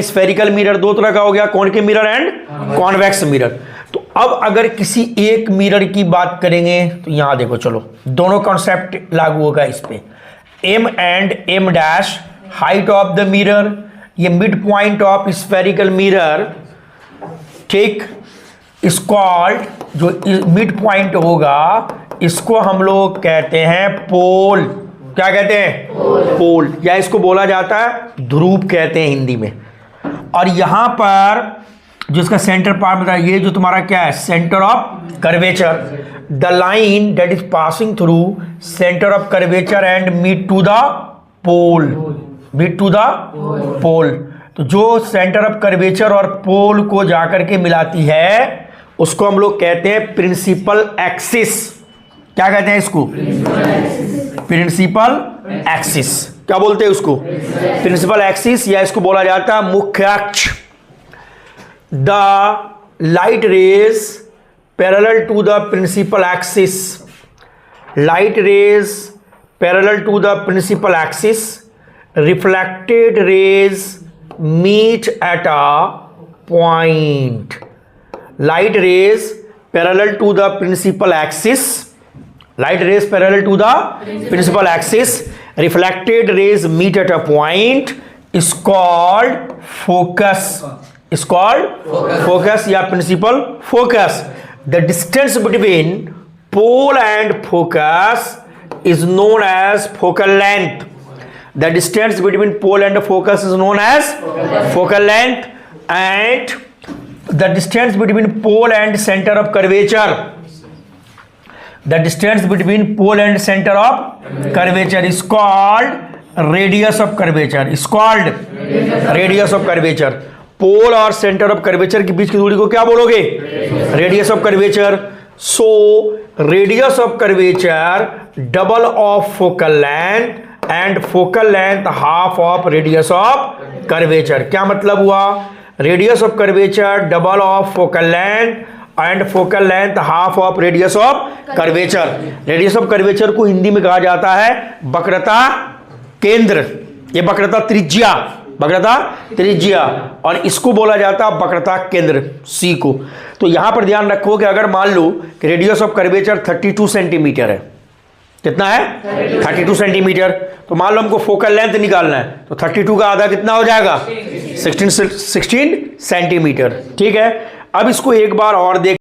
Spherical mirror दो तरह का हो गया, concave mirror and convex mirror. तो अब अगर किसी एक मिरर की बात करेंगे तो यहां देखो, चलो दोनों कॉन्सेप्ट लागू होगा इस पे। M and M dash, height of the mirror, ये mid point of spherical mirror, ठीक, इस कॉल्ड, जो मिड पॉइंट होगा इसको हम लोग कहते हैं पोल। क्या कहते हैं? पोल, या इसको बोला जाता है ध्रुव कहते हैं हिंदी में। और यहां पर जो इसका सेंटर पार्ट बताया, ये जो तुम्हारा क्या है, centre of curvature, the line that is passing through centre of curvature and meet to the pole, meet to the pole. तो जो सेंटर ऑफ कर्वेचर और पोल को जाकर के मिलाती है उसको हम लोग कहते हैं प्रिंसिपल एक्सिस। क्या कहते हैं इसको? Principal axis. क्या बोलते हैं उसको? प्रिंसिपल एक्सिस, या इसको बोला जाता है मुख्य अक्ष। The light rays parallel to the principal axis, light rays parallel to the principal axis, reflected rays meet at a point. Light rays parallel to the principal axis, light rays parallel to the principal axis, reflected rays meet at a point, is called focus, is called focus या principal focus. The distance between pole and focus is known as focal length. The distance between pole and focus is known as focal length, and the distance between pole and center of curvature, the distance between pole and center of curvature is called radius of curvature, is called radius of curvature. पोल और centre of curvature के बीच की दूरी को क्या बोलोगे? Radius of curvature. So radius of curvature double of focal length and focal length half of radius of curvature. क्या मतलब हुआ? Radius of curvature double of focal length and focal length half of radius of curvature. Radius of curvature को हिंदी में कहा जाता है वक्रता केंद्र, ये वक्रता त्रिज्या, वक्रता त्रिज्या, और इसको बोला जाता है वक्रता केंद्र सी को। तो यहां पर ध्यान रखो कि अगर मान लो कि रेडियस ऑफ कर्वेचर 32 सेंटीमीटर है, कितना है? 32 सेंटीमीटर। तो मान लो हमको फोकल लेंथ निकालना है, तो 32 का आधा कितना हो जाएगा? 16 सेंटीमीटर। ठीक है, अब इसको एक बार और देख